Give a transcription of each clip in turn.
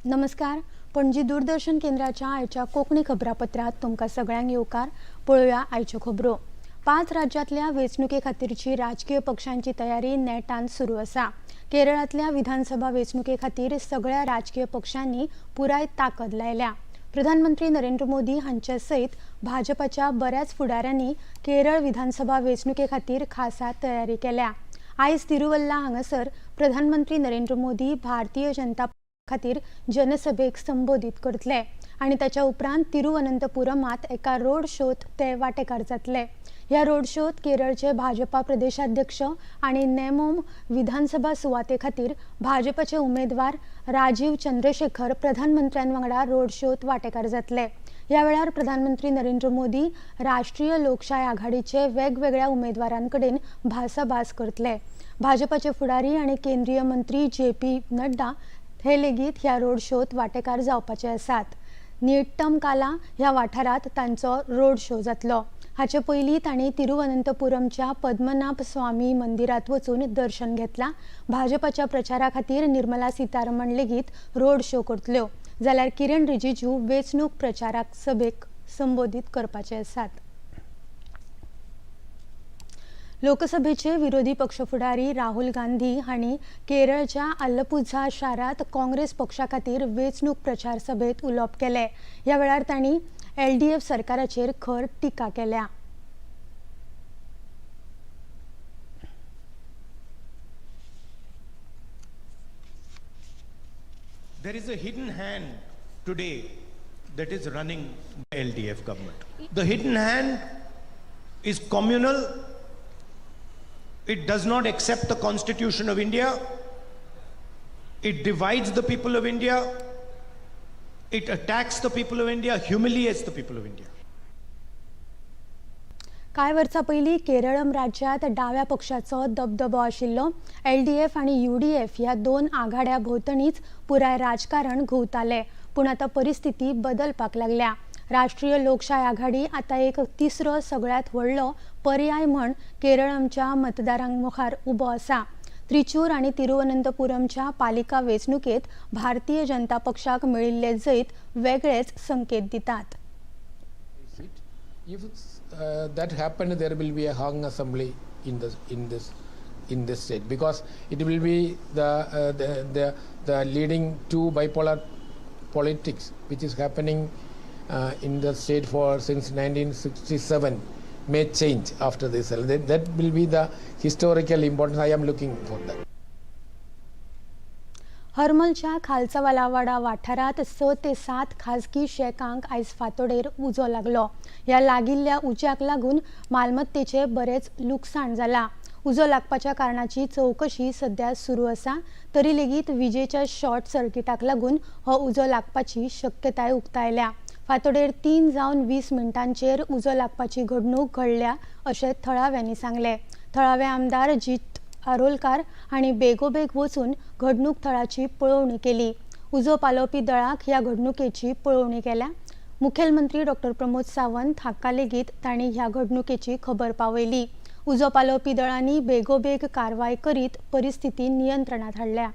नमस्कार. पणजी दूरदर्शन केंद्राच्या आयच्या कोंकणी खबरापत्रात तुमकां सगळ्यांक येवकार. पळोवया आयच्यो खबरो. 5 राज्यातल्या वेंचणुके खातीरची राजकीय पक्षांची तयारी नेटान सुरू आसा. केरळातल्या विधानसभा वेंचणुके खातीर सगळ्या राजकीय पक्षांनी पुराय ताकद लायल्या. प्रधानमंत्री नरेंद्र मोदी हांचे सयत भाजपाच्या बऱ्याच फुडाऱ्यांनी केरळ विधानसभा वेंचणुके खातीर खासा तयारी केल्या. आयज तिरुवल्ला हांगासर प्रधानमंत्री नरेंद्र मोदी भारतीय जनता खातीर जनसभेक संबोधित करतले आणि ताच्या उपरांत तिरुवनंतपुरमात एका रोड शोत ते वांटेकार जातले. ह्या रोड शोत केरळचे भाजपा प्रदेशाध्यक्ष आणि नेमोम विधानसभा सुवाते खातीर भाजपाचे उमेदवार राजीव चंद्रशेखर प्रधानमंत्र्यांवांगडा रोड शोत वांटेकार जातले. ह्या वेळार प्रधानमंत्री नरेंद्र मोदी राष्ट्रीय लोकशाय आघाडीचे वेगवेगळ्या उमेदवारांकडेन भासाभास करतले. भाजपाचे फुडारी आणि केंद्रीय मंत्री JP नड्डा हे लेगीत ह्या रोड शोत वांटेकार जावपाचे आसात. नियट्टमकाला ह्या वाठारात तांचो रोड शो जातलो. हाचे पयलीं तांणी तिरुवनंतपुरमच्या पद्मनाभ स्वामी मंदिरात वचून दर्शन घेतला. भाजपाच्या प्रचारा खातीर निर्मला सीतारमण लेगीत रोड शो करतल्यो, जाल्यार किरण रिजिजू वेंचणूक प्रचाराक सभेक संबोधित करपाचे आसात. लोकसभेचे विरोधी पक्ष फुडारी राहुल गांधी हांणी केरळच्या आलपुझा शारात काँग्रेस पक्षा खातीर वेंचणूक प्रचार सभेत उलोवप केले. ह्या वेळार तांणी LDF सरकाराचेर खर टिका केल्या. There is a hidden hand today that is running the LDF government. The hidden hand is communal. It does not accept the Constitution of India. It divides the people of India. It attacks the people of India, humiliates the people of India. कांय वर्सां पयलीं केरळम राज्यात डाव्या पक्षाचो दबदबो आशिल्लो. LDF आणि UDF ह्या दोन आघाड्या भोंवतणीच पुराय राजकारण घुंवतालें. पूण आतां परिस्थिती बदलपाक लागल्या. राष्ट्रीय लोकशाय आघाडी आता एक तिसरो सगळ्यात व्हडलो पर्याय म्हण केरळमच्या मतदारांक मुखार उबो आसा. त्रिचूर आणि तिरुवनंतपुरमच्या पालिका वेंचणुकेत भारतीय जनता पक्षाक मेळिल्ले जैत वेगळेच संकेत दितात. If that happened, there will be a hung assembly in this state, because it will be the leading to bipolar politics which is happening in the state since 1967 may change after this. That will be the historical importance. I am looking for that. हरमलच्या खालसावालावाडा वाठारात 6 ते 7 खाजगी शेकांक आयज फांतोडेर उजो लागलो. ह्या लागिल्ल्या उज्याक लागून मालमत्तेचे बरेच लुकसाण जाला. उजो लागपाच्या कारणाची चौकशी सध्या सुरू आसा. तरी लेगीत विजेच्या शॉर्ट सर्किटाक लागून हो उजो लागपाची शक्यताय उक्तायल्या. फांतोडेर 3 जावन 20 मिनटांचेर उजो लागपाची घडणूक घडल्या अशें थळाव्यांनी सांगले. थळावे आमदार जीत आरोलकार हांणी बेगोबेग वचून घडणूक थळाची पळोवणी केली. उजो पालोवपी दळाक ह्या घडणुकेची पळोवणी केल्या. मुखेलमंत्री डॉ. प्रमोद सावंत हाका लेगीत तांणी ह्या घडणुकेची खबर पावयली. उजो पालोवपी दळांनी बेगोबेग कारवाय करीत परिस्थिती नियंत्रणात हाडल्या.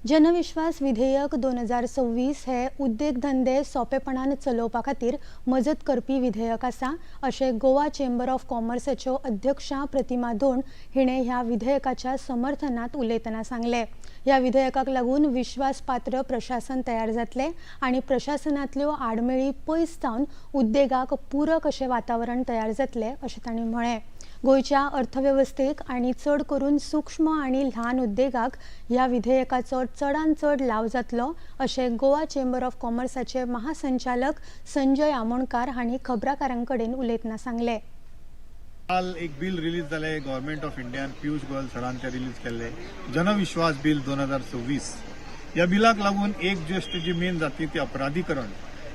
जनविश्वास विधेयक 2026 हे उद्देग धंदे सोंपेपणान चलोवपा खातीर मजत करपी विधेयक आसा अशें गोवा चेंबर ऑफ कॉमर्साच्यो अध्यक्षा प्रतिमा धोंड हिणें ह्या विधेयकाच्या समर्थनांत उलयतना सांगले. ह्या विधेयकाक लागून विश्वासपात्र प्रशासन तयार जातले आणि प्रशासनांतल्यो आडमेळी पयस जावन उद्देगाक पूरक अशें वातावरण तयार जातले अशें तांणी म्हळें. गोंयच्या अर्थवेवस्थेक आणि चड करून सूक्ष्म आणि ल्हान उद्देगाक ह्या विधेयकाचो चडांत चड लाव जातलो अशें गोवा चेंबर ऑफ कॉमर्साचे महासंचालक संजय आमोणकार हांणी खबराकारांकडेन उलयतना सांगले. काल एक बिल रिलीज जाले government of Indian Piyush Goyal सरान ते रिलीज केले जनविश्वास बिल 2026. ह्या बिलाक लागून एक ज्येष्ठ जी मेन जाती ती अपराधीकरण,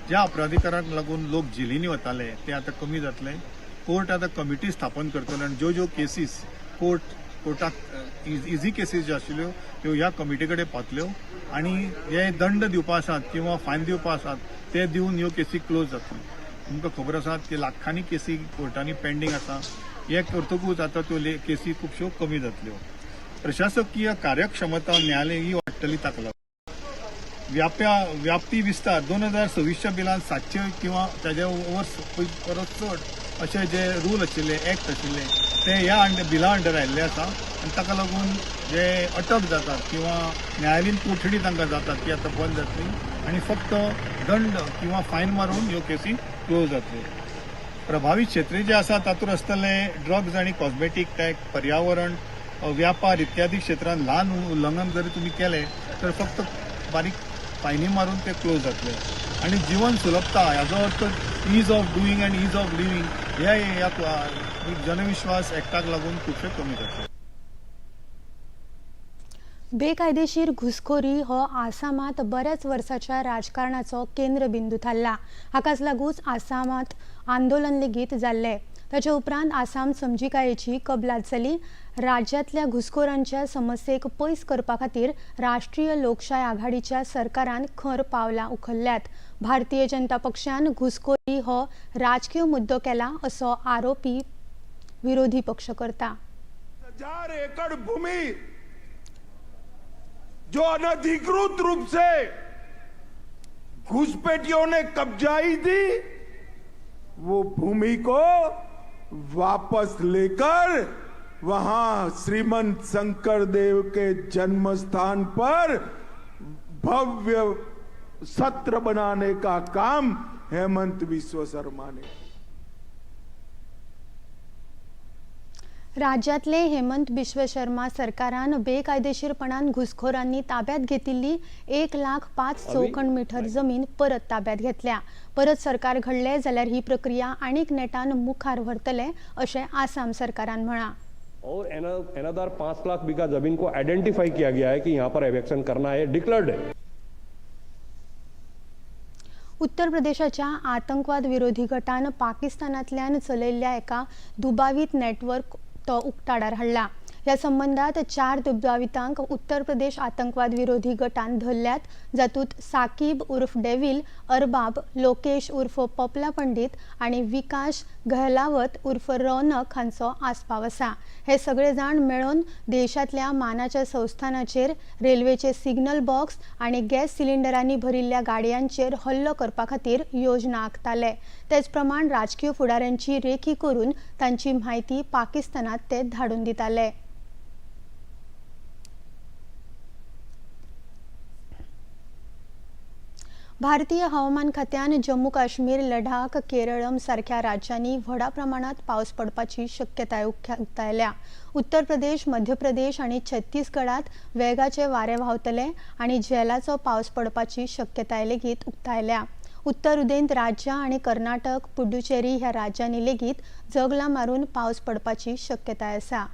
ज्या अपराधीकरणाक लागून लोक जेलींनी वताले ते आता कमी जातले. कोर्ट आता कमिटी स्थापन करतलो आणि ज्यो केसीस कोर्टाक इझी केसीस ज्यो आशिल्ल्यो त्यो ह्या कमिटी कडेन पावतल्यो आणि हे दंड दिवपा आसात किंवा फायन दिवपा आसात ते दिवन ह्यो केसी क्लोज जातल्यो. तुमकां खबर आसा की लाखांनी केसी कोर्टांनी पेंडींग आसा. हे करतकूच आता त्यो केसी खुबश्यो कमी जातल्यो. प्रशासकीय कार्यक्षमता न्यायालयी वाडटली ताका लागून व्याप्ती विस्तार 2026च्या बिलान 700 किंवा ताच्या परस चड असे जे रूल आशिल्ले एक्ट आशिल्ले ते ह्या बिला अंडर आयिल्ले आसा आनी ताका लागून जे अटक जातात किंवा न्यायालयीन कोठडी तांकां जातात ती आतां बंद जातली आनी फक्त दंड किंवा फायन मारून ह्यो केसी क्लोज जातल्यो. प्रभावित क्षेत्र जे आसा तातूंत आसतले ड्रग्ज आनी कॉस्मेटीक टॅक्स, पर्यावरण, व्यापार इत्यादी क्षेत्रांत ल्हान उल्लंघन जरी तुम्ही केले तर फक्त बारीक फायनी मारून ते क्लोज जातले आणि जीवन सुलभता हाजो अर्थ ease of doing and ease of living ह्या जनविश्वास एक्टाक लागून खुबशे कमी जातले. बेकायदेशीर घुसखोरी हो आसामात बऱ्याच वर्षाच्या राजकारणाचो केंद्रबिंदू थारला. हाकाच लागूच आसामात आंदोलन लेगीत जाल्ले. ताचे उपरांत आसाम समजिकायेची कबलात जाली. राज्यांतल्या घुसखोरांच्या समस्येक पयस करपा खातीर राष्ट्रीय लोकशाय आघाडीच्या सरकारान खर पावलां उखल्ल्यात. भारतीय जनता पक्षान घुसखोरी हो राजकीय मुद्दो केला असो आरोपी विरोधी पक्ष करता. 1000 एकड़ भूमि जो अनधिकृत रूप से घुसपैठियों ने कब्जाई थी, वो भूमि को वापस लेकर वहां श्रीमंत शंकर देव के जन्म स्थान पर भव्य सत्र बनाने का काम हेमंत बिस्व शर्मा ने. राज्यातले हेमंत बिस्व शर्मा सरकारान बेकायदेशीरपणान घुसखोरांनी ताब्यात घेतिल्ली 1,05,000 चौखण मीटर जमीन परत ताब्यात घेतल्या. परत सरकार घडले जाल्यार ही प्रक्रिया आनीक नेटान मुखार व्हरतले अशें आसाम सरकारान म्हळां. और अनदर 5 लाख बीघा जमीन को आइडेंटिफाई किया गया है कि यहाँ पर एवेक्शन करना है, डिक्लेयर्ड है. उत्तर प्रदेशाच्या आतंकवाद विरोधी गटान पाकिस्तानांतल्यान चलयल्ल्या एका दुबावित नेटवर्क तो उक्ताडार हाडला. ह्या संबंधात 4 दुबावितांक उत्तर प्रदेश आतंकवाद विरोधी गटान धरल्यात, जातूंत साकीब उर्फ डेविल, अरबाब, लोकेश उर्फ पपला पंडित आणि विकास गहलावत उर्फ रौनक हांचो आस्पाव आसा. हे सगळे जाण मेळून देशातल्या मानाच्या संस्थानाचेर, रेल्वेचे सिग्नल बॉक्स आणि गॅस सिलिंडरांनी भरिल्ल्या गाडयांचेर हल्लो करपा खातीर योजना आंखताले. तेच प्रमाण राजकीय फुडाऱ्यांची रेखी करून तांची म्हायती पाकिस्तानात ते धाडून दिताले. भारतीय हवामान खात्यान जम्मू काश्मीर, लडाख, केरळम सारख्या राज्यांनी व्हडा प्रमाणात पावस पडपाची शक्यताय उक्तायल्या. उत्तर प्रदेश, मध्य प्रदेश आणि छत्तीसगडात वेगाचे वारे व्हांवतले आणि झेलाचो पावस पडपाची शक्यताय लेगीत उक्तायल्या. उत्तर उदेंत राज्य आणि कर्नाटक, पुडुचेरी ह्या राज्यांनी लेगीत जगला मारून पावस पडपाची शक्यताय आसा.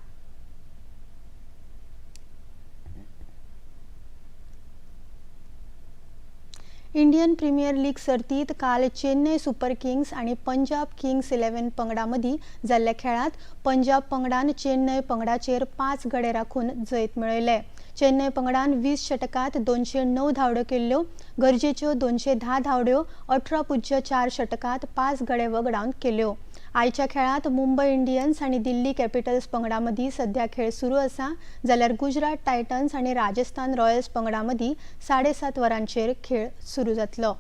इंडियन प्रीमियर लीग सर्तीत काल चेन्नई सुपर किंग्स आणि पंजाब किंग्स 11 पंगडा मदीं जाल्ल्या खेळात पंजाब पंगडान चेन्नई पंगडाचेर 5 गडे राखून जैत मेळयले. चेन्नई पंगडान 20 षटकात 209 धांवड्यो केल्ल्यो. गरजेच्यो 210 धांवड्यो 18.4 षटकात 5 गडे वगडावन केल्यो. आयच्या खेळात मुंबई इंडियन्स आणि दिल्ली कॅपिटल्स पंगडा मदीं सध्या खेळ सुरू आसा, जाल्यार गुजरात टायटन्स आणि राजस्थान रॉयल्स पंगडा मदीं 7:30 वरांचेर खेळ सुरू जातलो.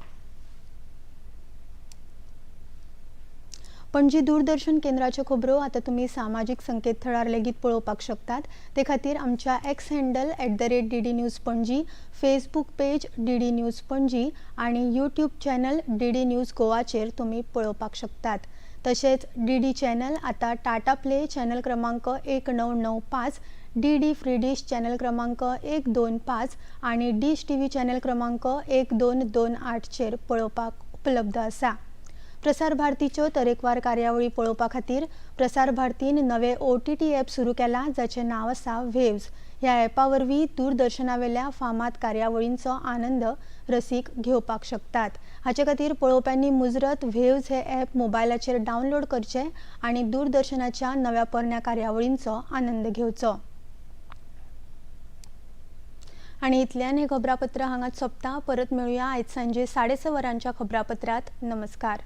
पणजी दूरदर्शन केंद्राच्यो खबरो आता तुम्ही सामाजिक संकेतथळार लेगीत पळोवपाक शकतात. ते खातीर आमच्या x handle @DD news Panaji, Facebook page DD news Panaji आणि यूट्यूब चॅनल DD न्यूज गोवाचेर तुम्ही पळोवपाक शकतात. तसेच DD चॅनल आता टाटा प्ले चॅनल क्रमांक 1995, DD फ्री डिश चॅनल क्रमांक 125 आणि डिश TV चॅनल क्रमांक 1228 चेर पळोवपाक उपलब्ध आसा. प्रसार भारतीच्यो तरेकवार कार्यावळी पळोवपा खातीर प्रसार भारतीन नवे OTT ॲप सुरू केला, जाचें नांव आसा वेव्स. ह्या ॲपा वरवीं दूरदर्शनावेल्या फामाद कार्यावळींचो आनंद रसीक घेवपाक शकतात. हाचे खातीर पळोवप्यांनी मुजरत वेव्स हे ॲप मोबायलाचेर डावनलोड करचें आनी दूरदर्शनाच्या नव्या पोरण्या कार्यावळींचो आनंद घेवचो. आणि इतल्यान हे खबरापत्र हांगाच सोंपता. परत मेळुया आयज सांजे 6:30 वरांच्या खबरापत्रात. नमस्कार.